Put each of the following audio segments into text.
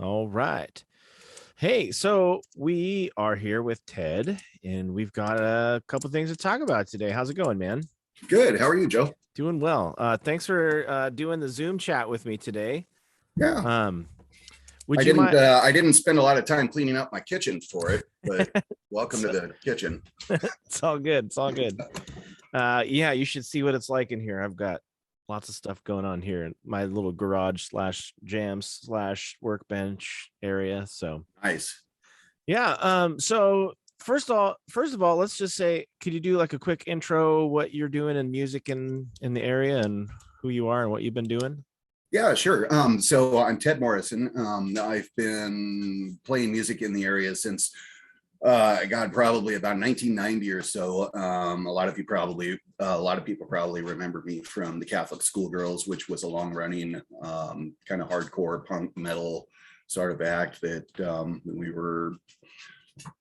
All right. Hey, so we are here with Ted, and we've got a couple things to talk about today. How's it going, man? Good. How are you, Joe? Doing well. Thanks for doing the Zoom chat with me today. Yeah. Um, would I you didn't mind? uh, I didn't spend a lot of time cleaning up my kitchen for it, but welcome to the kitchen. It's all good. It's all good. Yeah, you should see what it's like in here. I've got lots of stuff going on here in my little garage slash jams slash workbench area. So Nice. yeah. So first of all, let's just say, could you do like a quick intro, what you're doing in music in the area and who you are and what you've been doing? Yeah, sure. So I'm Ted Morrison. I've been playing music in the area since God, probably about 1990 or so. A lot of people probably remember me from the Catholic Schoolgirls, which was a long-running kind of hardcore punk metal sort of act that we were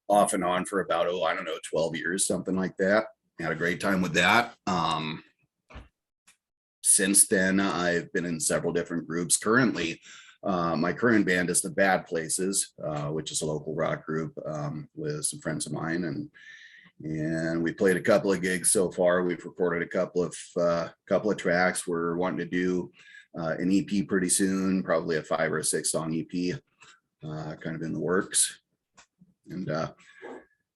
off and on for about, I don't know, 12 years, something like that. Had a great time with that. Since then, I've been in several different groups. Currently, my current band is the Bad Places, which is a local rock group with some friends of mine, and we played a couple of gigs so far. We've recorded a couple of tracks. We're wanting to do an EP pretty soon, probably a 5 or a 6 song EP, kind of in the works. And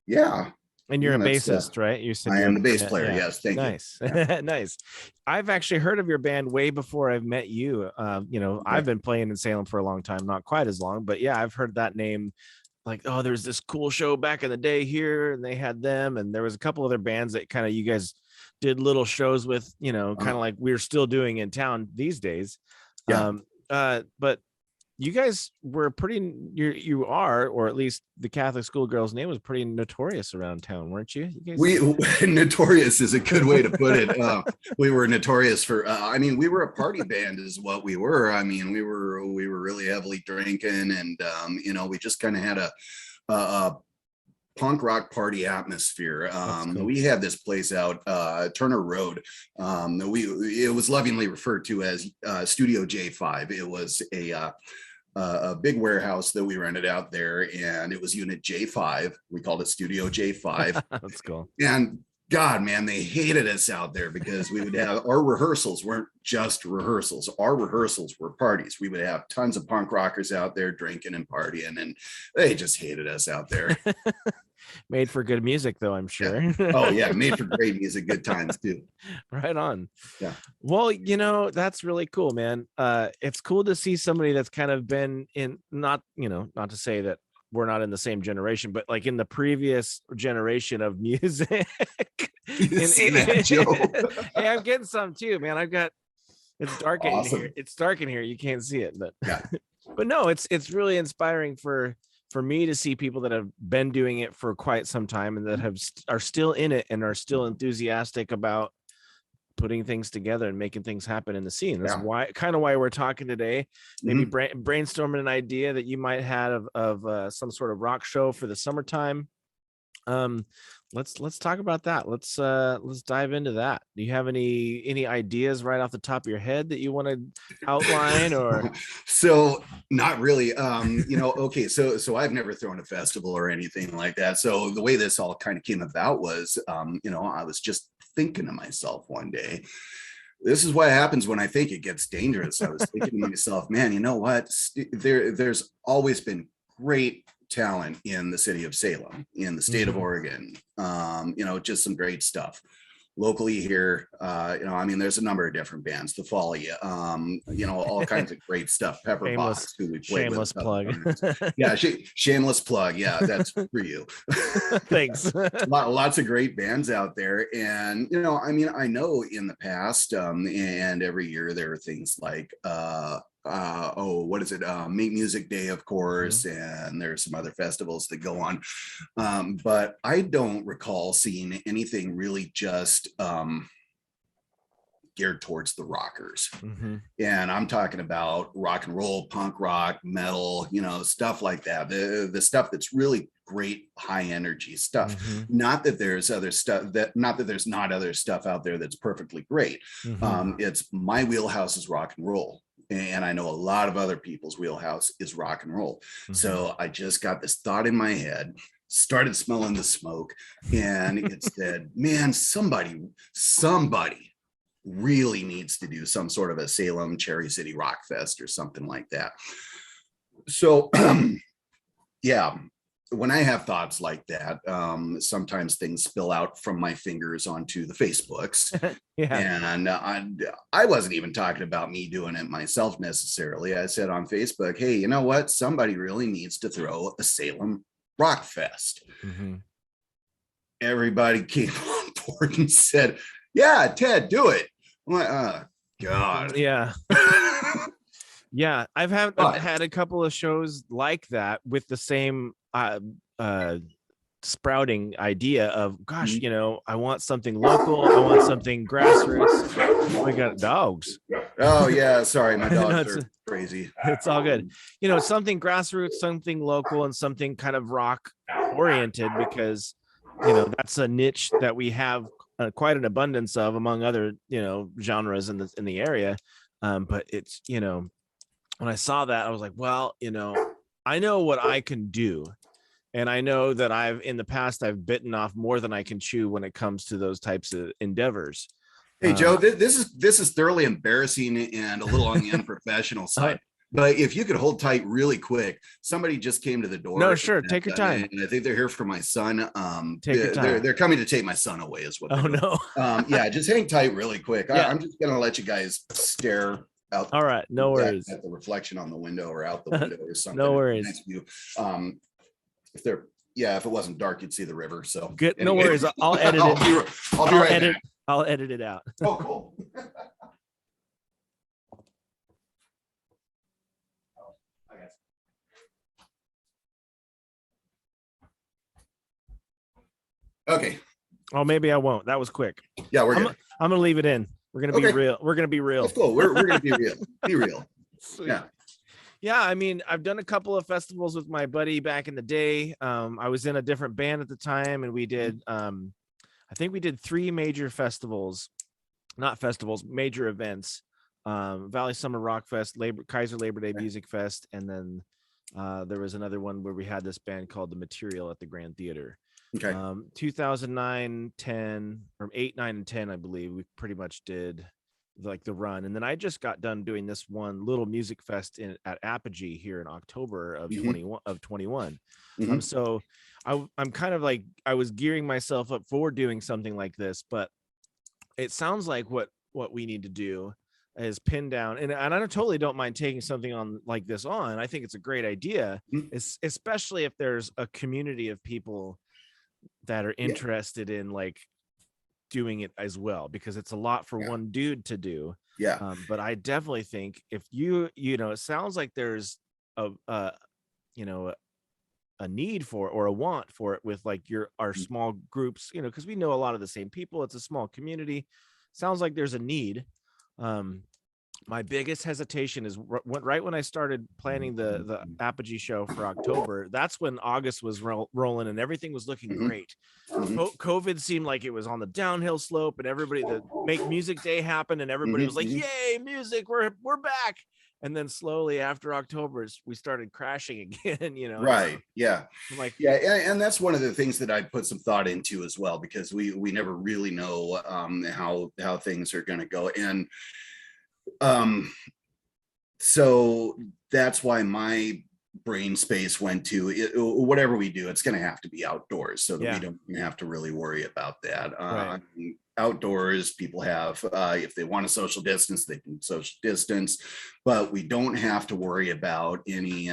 yeah, And you're yeah, a that's bassist, right? You said I you're am the bass yeah, player. yeah. Yes, thank you. Nice. Yeah. Nice. I've actually heard of your band way before I've met you. I've Okay. been playing in Salem for a long time, not quite as long, but yeah, I've heard that name. Like, oh, there's this cool show back in the day here, and they had them, and there was a couple other bands that kind of you guys did little shows with, kind of like we're still doing in town these days. Yeah. But you guys were pretty, you are, or at least the Catholic schoolgirl's name was pretty notorious around town, weren't you? You guys. We notorious is a good way to put it. We were notorious for. We were a party band, is what we were. I mean, we were really heavily drinking, and we just kind of had a punk rock party atmosphere. Cool. We had this place out Turner Road. It was lovingly referred to as Studio J5. It was a big warehouse that we rented out there, and it was unit J5. We called it Studio J5. That's cool. And God, man, they hated us out there because we would have our rehearsals weren't just rehearsals. Our rehearsals were parties. We would have tons of punk rockers out there drinking and partying, and they just hated us out there. Made for good music, though, I'm sure. Yeah. Oh yeah, made for great music, good times too. Right on. Yeah. Well, that's really cool, man. It's cool to see somebody that's kind of been in, not to say that we're not in the same generation, but like in the previous generation of music. You see that, Joe? Hey, I'm getting some too, man. It's dark Awesome. in here. It's dark in here. You can't see it, but Yeah. but no, it's really inspiring for me to see people that have been doing it for quite some time and that are still in it and are still enthusiastic about putting things together and making things happen in the scene. That's why we're talking today. Maybe brainstorming an idea that you might have of some sort of rock show for the summertime. Let's talk about that. Let's dive into that. Do you have any ideas right off the top of your head that you want to outline? Or So not really. Okay, so I've never thrown a festival or anything like that. So the way this all kind of came about was I was just thinking to myself one day, this is what happens when I think it gets dangerous. I was thinking to myself, man, you know what? There's always been great talent in the city of Salem, in the state of Oregon. Just some great stuff locally here. There's a number of different bands, The Folly, all kinds of great stuff. Pepper Box, who we played shameless with. plug. Yeah, shameless plug. Yeah, that's for you. Thanks. Lots of great bands out there. And, I know in the past, and every year there are things like, what is it? Make Music Day, of course, and there's some other festivals that go on. But I don't recall seeing anything really just geared towards the rockers. And I'm talking about rock and roll, punk rock, metal, stuff like that. The stuff that's really great high energy stuff. Not that there's other stuff not that there's not other stuff out there that's perfectly great. It's my wheelhouse is rock and roll. and I know a lot of other people's wheelhouse is rock and roll. So I just got this thought in my head, started smelling the smoke, and it said, man, somebody really needs to do some sort of a Salem Cherry City Rock Fest or something like that. So yeah, when I have thoughts like that, sometimes things spill out from my fingers onto the Facebooks. And I wasn't even talking about me doing it myself necessarily. I said on Facebook, hey, you know what? Somebody really needs to throw a Salem Rock Fest. Everybody came on board and said, yeah, Ted, do it. I'm like, oh, God. Yeah. Yeah, I've had a couple of shows like that with the same sprouting idea of, gosh, you know, I want something local, I want something grassroots. We got dogs. Oh yeah, sorry, my dogs are crazy. It's all good. You know, something grassroots, something local, and something kind of rock oriented, because you know that's a niche that we have quite an abundance of among other, you know, genres in the area. But it's, you know, when I saw that, I was like, well, you know, I know what I can do. And I know that in the past, I've bitten off more than I can chew when it comes to those types of endeavors. Hey, Joe, this is thoroughly embarrassing and a little on the unprofessional side. But if you could hold tight really quick, somebody just came to the door. No, sure. Take your time. And I think they're here for my son. Take your time. They're coming to take my son away is what. Oh, no. Yeah, just hang tight really quick. Yeah. I'm just going to let you guys stare out. All right. No worries. At the reflection on the window or out the window or something. No worries. Nice view. If it wasn't dark, you'd see the river. So good. Anyway. No worries. I'll edit it. I'll edit it out. Oh, cool. Okay. Oh, maybe I won't. That was quick. Yeah, I'm gonna leave it in. We're gonna be real. We're gonna be real. That's cool. We're gonna be real. Be real. Sweet. Yeah. I mean, I've done a couple of festivals with my buddy back in the day. I was in a different band at the time, and we did. I think we did 3 major festivals, not festivals, major events. Valley Summer Rock Fest, Kaiser Labor Day Music Fest, and then there was another one where we had this band called The Material at the Grand Theater. Okay. 2009, 10, or 8, 9, and 10, I believe we pretty much did like the run. And then I just got done doing this one little music fest at Apogee here in October of 21. So I'm kind of like, I was gearing myself up for doing something like this, but it sounds like what we need to do is pin down, and I totally don't mind taking something on like this on. I think it's a great idea, especially if there's a community of people that are interested in like doing it as well, because it's a lot for one dude to do. But I definitely think if you know, it sounds like there's a need for, or a want for it with like our small groups, you know, because we know a lot of the same people. It's a small community. Sounds like there's a need. My biggest hesitation is right when I started planning the Apogee show for October. That's when August was rolling and everything was looking great. COVID seemed like it was on the downhill slope, and everybody, the Make Music Day happened, and everybody was like, "Yay, music! We're back!" And then slowly after October, we started crashing again. You know, right? Yeah, I'm like, and that's one of the things that I put some thought into as well, because we never really know how things are going to go. And so that's why my brain space went to whatever we do, it's going to have to be outdoors, so that we don't have to really worry about that. Right. Outdoors, people have, if they want to social distance, they can social distance, but we don't have to worry about any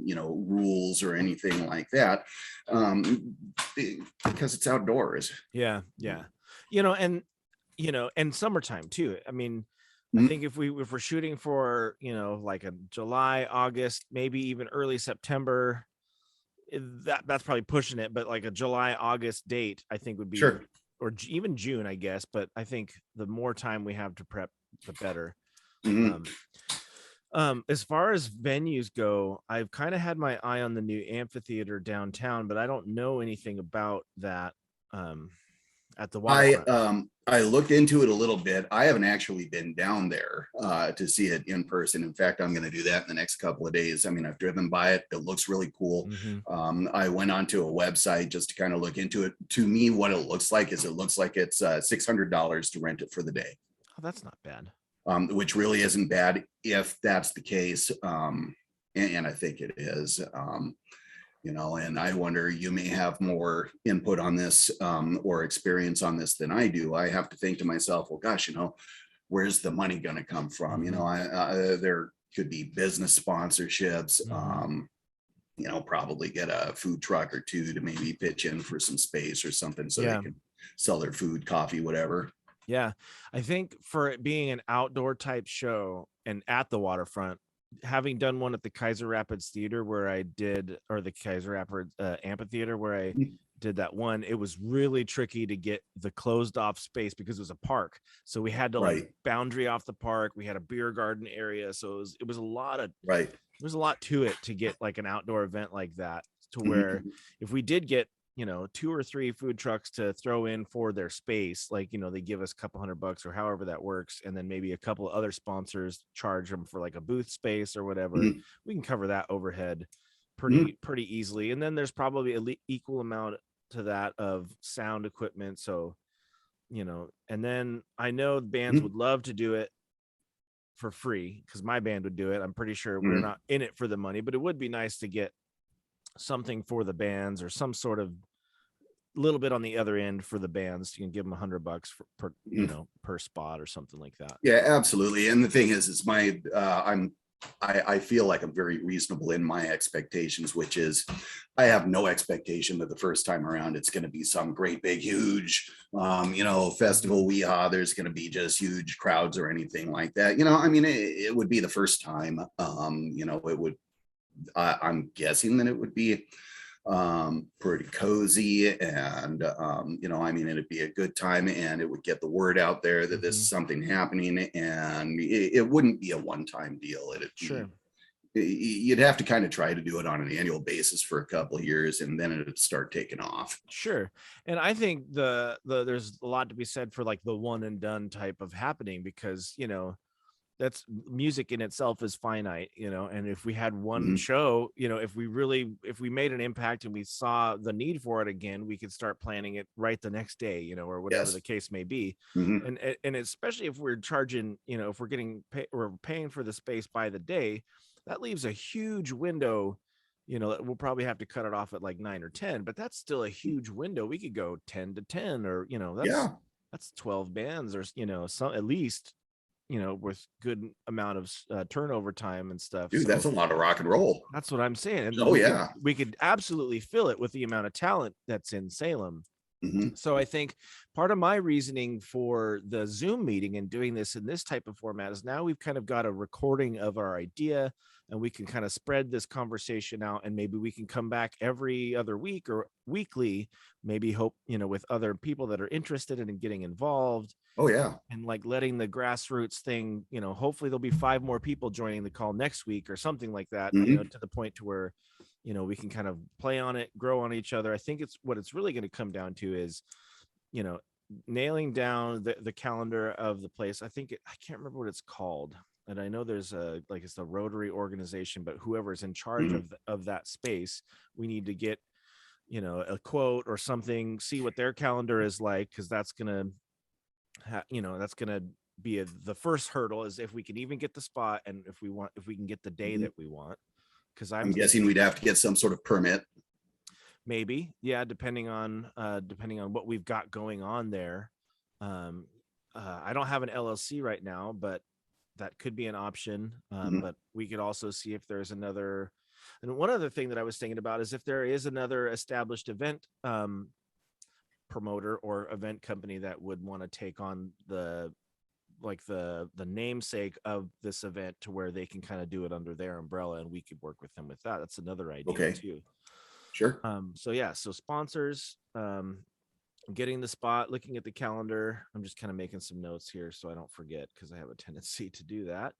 rules or anything like that, because it's outdoors. Yeah. And summertime too. I mean, I think if we're shooting for, like a July, August, maybe even early September, that's probably pushing it, but like a July, August date, I think would be sure. Or even June, I guess. But I think the more time we have to prep, the better. As far as venues go, I've kind of had my eye on the new amphitheater downtown, but I don't know anything about that. at the waterfront? I looked into it a little bit. I haven't actually been down there to see it in person. In fact, I'm going to do that in the next couple of days. I mean, I've driven by it. It looks really cool. Mm-hmm. I went onto a website just to kind of look into it. To me, what it looks like is it looks like it's $600 to rent it for the day. Oh, that's not bad. Which really isn't bad if that's the case. And I think it is. You know, and I wonder, you may have more input on this or experience on this than I do. I have to think to myself, well, gosh, you know, where's the money going to come from? You know, there could be business sponsorships, you know, probably get a food truck or two to maybe pitch in for some space or something so they can sell their food, coffee, whatever. Yeah. I think for it being an outdoor type show and at the waterfront, having done one at the Kaiser Rapids Theater where I did, or the Kaiser Rapids Amphitheater where I did that one, it was really tricky to get the closed off space because it was a park. So we had to like boundary off the park. We had a beer garden area. So it was a lot of, there's a lot to it to get like an outdoor event like that, to where if we did get, you know, 2 or 3 food trucks to throw in for their space, like, you know, they give us a couple $100 or however that works, and then maybe a couple of other sponsors charge them for like a booth space or whatever, we can cover that overhead pretty easily. And then there's probably an equal amount to that of sound equipment. So, you know, and then I know bands would love to do it for free because my band would do it. I'm pretty sure we're not in it for the money, but it would be nice to get something for the bands or some sort of little bit on the other end for the bands. You can give them $100 per, you know, per spot or something like that. Yeah, absolutely. And the thing is, it's my, I feel like I'm very reasonable in my expectations, which is I have no expectation that the first time around it's going to be some great big huge you know, festival there's going to be just huge crowds or anything like that. You know, I mean, it would be the first time. You know, it would, I'm guessing that it would be pretty cozy and you know, I mean, it'd be a good time and it would get the word out there that this is something happening, and it wouldn't be a one-time deal. It'd be, you'd have to kind of try to do it on an annual basis for a couple of years and then it'd start taking off. Sure. And I think there's a lot to be said for like the one and done type of happening, because, you know, that's music in itself is finite, you know, and if we had one show, you know, if we made an impact and we saw the need for it again, we could start planning it right the next day, you know, or whatever the case may be. And especially if we're charging, you know, if we're we're paying for the space by the day, that leaves a huge window. You know, we'll probably have to cut it off at like 9 or 10, but that's still a huge window. We could go 10 to 10, or, you know, that's 12 bands, or, you know, some at least, you know, with good amount of turnover time and stuff. Dude, so that's a lot of rock and roll. That's what I'm saying. And we could absolutely fill it with the amount of talent that's in Salem. So I think part of my reasoning for the Zoom meeting and doing this in this type of format is now we've kind of got a recording of our idea, and we can kind of spread this conversation out, and maybe we can come back every other week or weekly, maybe hope, you know, with other people that are interested in getting involved. And like letting the grassroots thing, you know, hopefully there'll be 5 more people joining the call next week or something like that, you know, to the point to where, you know, we can kind of play on it, grow on each other. I think it's really going to come down to is, you know, nailing down the calendar of the place. I can't remember what it's called. And I know there's it's a Rotary organization, but whoever's in charge of that space, we need to get, you know, a quote or something, see what their calendar is like, because that's going to, you know, that's going to be the first hurdle, is if we can even get the spot, and if we can get the day that we want. Because I'm guessing we'd have to get some sort of permit. Maybe, yeah, depending on what we've got going on there. I don't have an LLC right now, but that could be an option. But we could also see if there's another. And one other thing that I was thinking about is if there is another established event promoter or event company that would want to take on the namesake of this event, to where they can kind of do it under their umbrella, and we could work with them with that. That's another idea too. Sure. So sponsors, getting the spot, looking at the calendar. I'm just kind of making some notes here so I don't forget, because I have a tendency to do that.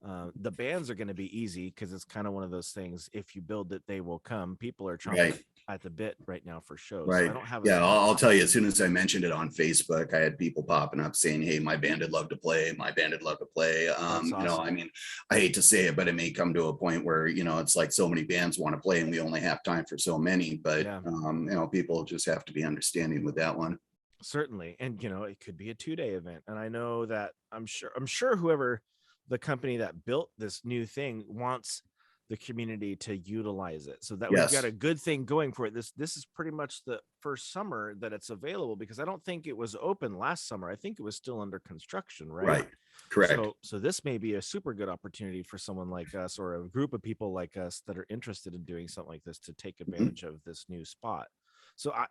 The bands are going to be easy because it's kind of one of those things. If you build it, they will come. People are chomping Right. at the bit right now for shows. So I Right. don't have as Yeah. much. I'll tell you, as soon as I mentioned it on Facebook, I had people popping up saying, "Hey, my band would love to play. My band would love to play." That's You know, I awesome. mean, I hate to say it, but it may come to a point where, you know, it's like so many bands want to play and we only have time for so many. But, Yeah, you know, people just have to be understanding with that one. certainly. And it could be a 2-day event. And I know that I'm sure whoever the company that built this new thing wants the community to utilize it, so that we've got Yes. a good thing going for it. This is pretty much the first summer that it's available, because I don't think it was open last summer. I think it was still under construction, right? Right. Correct. So this may be a super good opportunity for someone like us, or a group of people like us that are interested in doing something like this, to take Mhm. advantage of this new spot.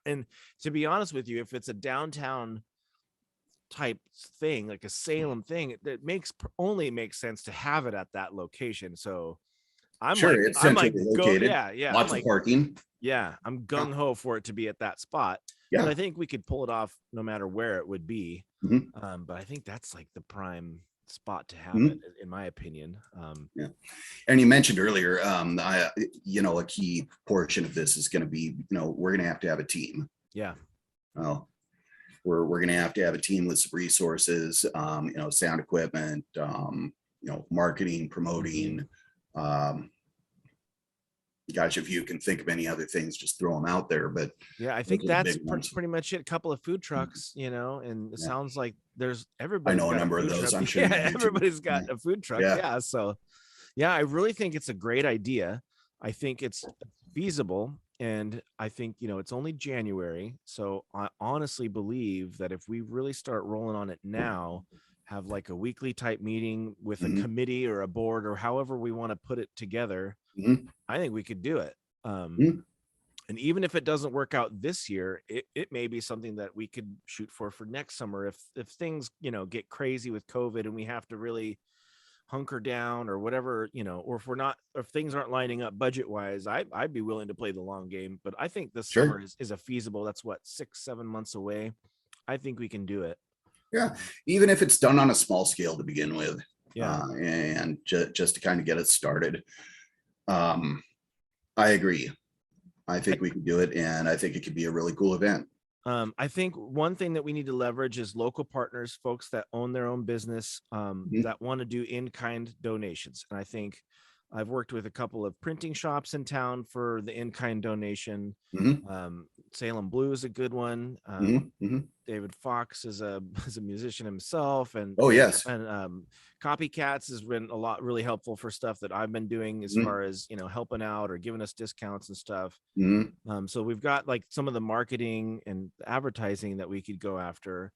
And to be honest with you, if it's a downtown type thing, like a Salem thing, it only makes sense to have it at that location. So I'm Sure. like, It's centrally go, located. yeah. I'm Lots of like, parking. yeah, I'm Yeah. gung ho for it to be at that spot. But Yeah. I think we could pull it off no matter where it would be. Mhm. But I think that's like the prime spot to have it, Mhm. in my opinion. Yeah. And you mentioned earlier, you know, a key portion of this is going to be, you know, we're going to have a team. Yeah. Well, we're going to have a team with some resources, you know, sound equipment, you know, marketing, promoting. Um, Gosh, if you can think of any other things, just throw them out there. But Yeah, I those think are the that's big ones. pretty much it. A couple of food trucks, and it Yeah. sounds like I everybody's know a got a number of food those. truck. I'm sure Yeah, you do too. everybody's got Yeah. a food truck. Yeah. Yeah. So yeah, I really think it's a great idea. I think it's feasible. And I think, it's only January. So I honestly believe that if we really start rolling on it now, have like a weekly type meeting with a Mhm. committee or a board, or however we want to put it together, Mhm. I think we could do it. Um, Mhm. and even if it doesn't work out this year, it may be something that we could shoot for next summer, if things, get crazy with COVID and we have to really hunker down or whatever, or if things aren't lining up budget wise, I'd be willing to play the long game. But I think this summer Sure. is a feasible. That's what, 6-7 months away. I think we can do it. Yeah. Even if it's done on a small scale to begin with, Yeah. and just to kind of get it started. Um, I agree. I think we can do it, and I think it could be a really cool event. I think one thing that we need to leverage is local partners, folks that own their own business, Mhm. that want to do in-kind donations. And I think I've worked with a couple of printing shops in town for the in-kind donation. Mhm. Salem Blue is a good one. Mhm. Mhm. David Fox is a is a musician himself, and Oh, yes. Copycats has been a lot really helpful for stuff that I've been doing, as Mhm. far as helping out or giving us discounts and stuff. Mhm. So we've got like some of the marketing and advertising that we could go after.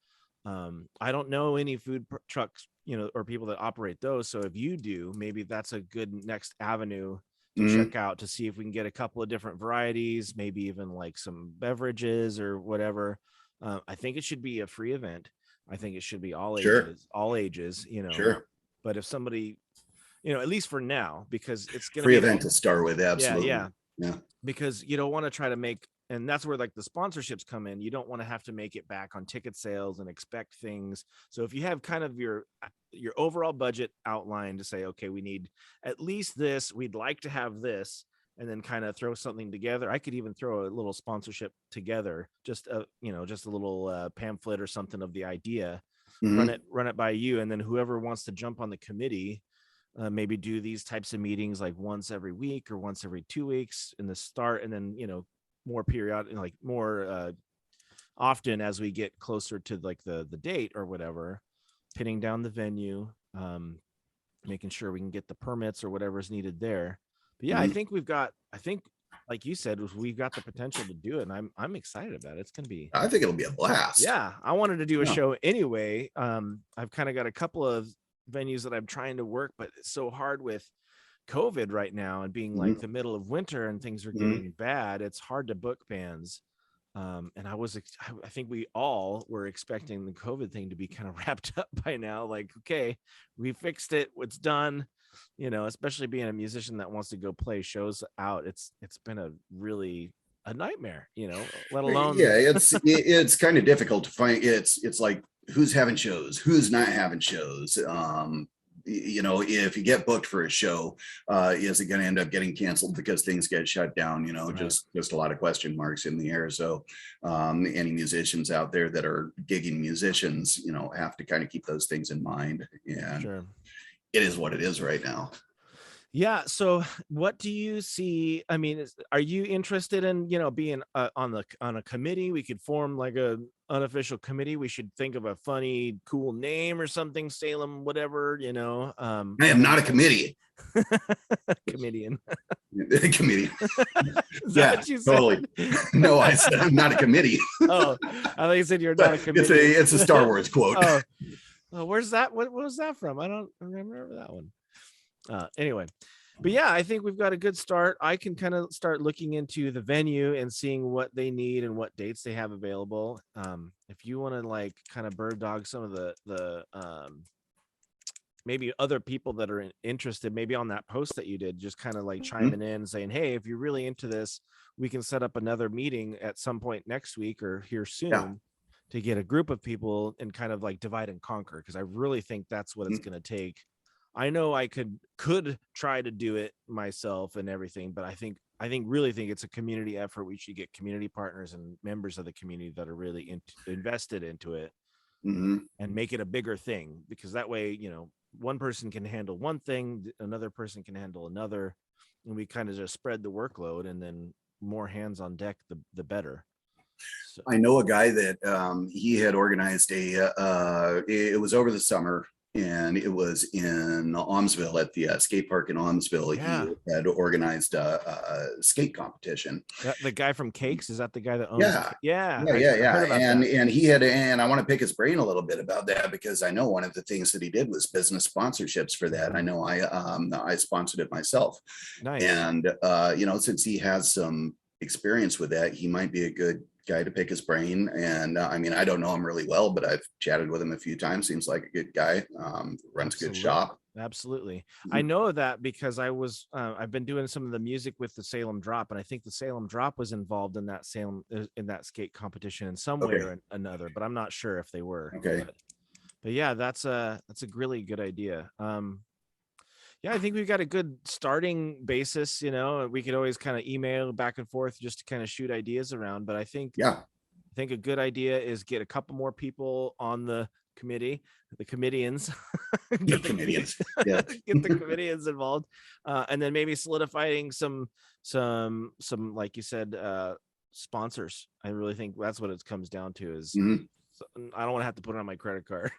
I don't know any trucks, or people that operate those. So if you do, maybe that's a good next avenue to Mhm. check out, to see if we can get a couple of different varieties, maybe even like some beverages or whatever. I think it should be a free event. I think it should be Sure. all ages. Sure. But if somebody, at least for now, because it's going to Free be event to start with. yeah, Absolutely. yeah, Yeah. because you don't want to try to make, and that's where like the sponsorships come in. You don't want to have to make it back on ticket sales and expect things. So if you have kind of your overall budget outlined to say, okay, we need at least this, we'd like to have this, and then kind of throw something together. I could even throw a little sponsorship together, just just a little pamphlet or something of the idea, Mhm. run it by you, and then whoever wants to jump on the committee, maybe do these types of meetings like once every week or once every 2 weeks in the start, and then more periodic, like more often as we get closer to like the date or whatever, pinning down the venue, making sure we can get the permits or whatever's needed there. But yeah, Mhm. I think like you said, we've got the potential to do it, and I'm excited about it. It's gonna be, I think it'll be a blast. yeah, I wanted to do a Yeah. show anyway. I've kind of got a couple of venues that I'm trying to work, but it's so hard with COVID right now, and being like Mhm. the middle of winter and things are Mhm. getting bad. It's hard to book bands. And I think we all were expecting the COVID thing to be kind of wrapped up by now. Like, okay, we fixed it. It's done. Especially being a musician that wants to go play shows out. It's been a nightmare, let alone, Yeah, it's kind of difficult to find. It's like who's having shows, who's not having shows. if you get booked for a show, is it going to end up getting canceled because things get shut down? Right. Just a lot of question marks in the air. So any musicians out there that are gigging musicians, have to kind of keep those things in mind. And Sure. it is what it is right now. Yeah. So what do you see? I mean, are you interested in, being on a committee? We could form like a unofficial committee. We should think of a funny, cool name or something, Salem, whatever, I am not a committee. Comedian. Committee. Is that what you said? Totally. No, I said I'm not a committee. Oh, I thought you said you're not a committee. It's a Star Wars quote. Oh, where's that? What was that from? I don't remember that one. Anyway, but yeah, I think we've got a good start. I can kind of start looking into the venue and seeing what they need and what dates they have available. If you want to like kind of bird dog some of the maybe other people that are interested, maybe on that post that you did, just kind of like chiming in saying, hey, if you're really into this, we can set up another meeting at some point next week or here soon to get a group of people and kind of like divide and conquer. Because I really think that's what it's going to take. I know I could try to do it myself and everything, but I really think it's a community effort. We should get community partners and members of the community that are really invested into it and make it a bigger thing, because that way, one person can handle one thing, another person can handle another, and we kind of just spread the workload, and then more hands on deck, the better. So. I know a guy that he had organized it was over the summer, and it was in Almsville at the skate park in Almsville. Yeah. He had organized a skate competition. The guy from Cakes, is that the guy that owns? Yeah. And he had, and I want to pick his brain a little bit about that, because I know one of the things that he did was business sponsorships for that. I know I sponsored it myself. Nice. And since he has some experience with that, he might be a good guy to pick his brain. And I mean, I don't know him really well, but I've chatted with him a few times. Seems like a good guy. Runs a good shop. Absolutely. I know that because I've been doing some of the music with the Salem Drop, and I think the Salem Drop was involved in that skate competition in some way or another, but I'm not sure if they were. Okay. But yeah, that's a really good idea. Yeah, I think we've got a good starting basis. We could always kind of email back and forth just to kind of shoot ideas around. But I think a good idea is get a couple more people on the committee, the comedians, get the comedians involved, and then maybe solidifying some like you said, sponsors. I really think that's what it comes down to is. I don't want to have to put it on my credit card.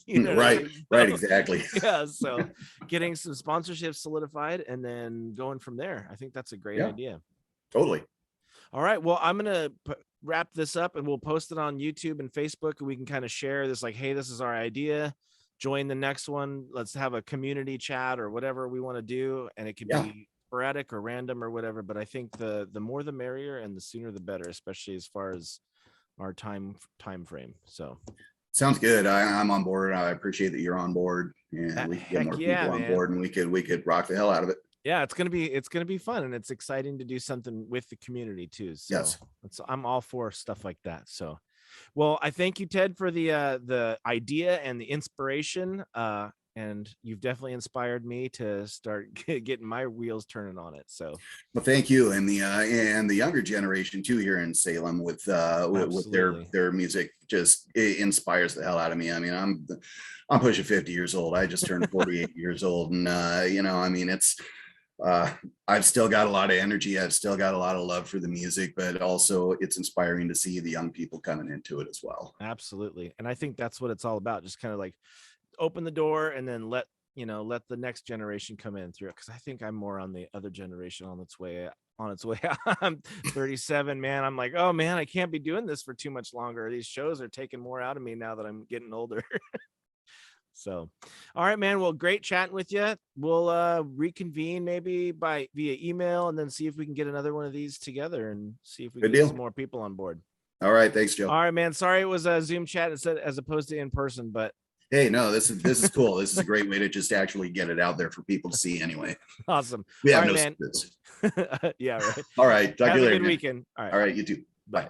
Right, exactly. Yeah, so getting some sponsorships solidified and then going from there. I think that's a great idea. Totally. All right, well, I'm gonna wrap this up, and we'll post it on YouTube and Facebook, and we can kind of share this, like, hey, this is our idea, join the next one, let's have a community chat or whatever we want to do, and it could be sporadic or random or whatever, but I think the more the merrier, and the sooner the better, especially as far as our time frame. So sounds good. I'm on board. I appreciate that you're on board, and we can get more people on board, and we could rock the hell out of it. Yeah, it's gonna be fun, and it's exciting to do something with the community too. So I'm all for stuff like that. So, well, I thank you, Ted, for the idea and the inspiration. And you've definitely inspired me to start getting my wheels turning on it. So, well, thank you, and the younger generation too here in Salem with their music just inspires the hell out of me. I mean, I'm pushing 50 years old. I just turned 48 years old, and I mean, it's I've still got a lot of energy. I've still got a lot of love for the music, but also it's inspiring to see the young people coming into it as well. Absolutely, and I think that's what it's all about. Just kind of like open the door and then let the next generation come in through it, because I think I'm more on the other generation on its way I'm 37, man. I'm like, oh man, I can't be doing this for too much longer. These shows are taking more out of me now that I'm getting older. So, all right, man. Well, great chatting with you. We'll reconvene maybe via email, and then see if we can get another one of these together and see if we can get some more people on board. All right, thanks, Joe. All right, man. Sorry it was a Zoom chat instead as opposed to in person, but hey, no, this is cool. This is a great way to just actually get it out there for people to see anyway. Awesome. We have all no right, man. Yeah, right. All right. Talk to you later. Have a good weekend. All right, you too. Bye.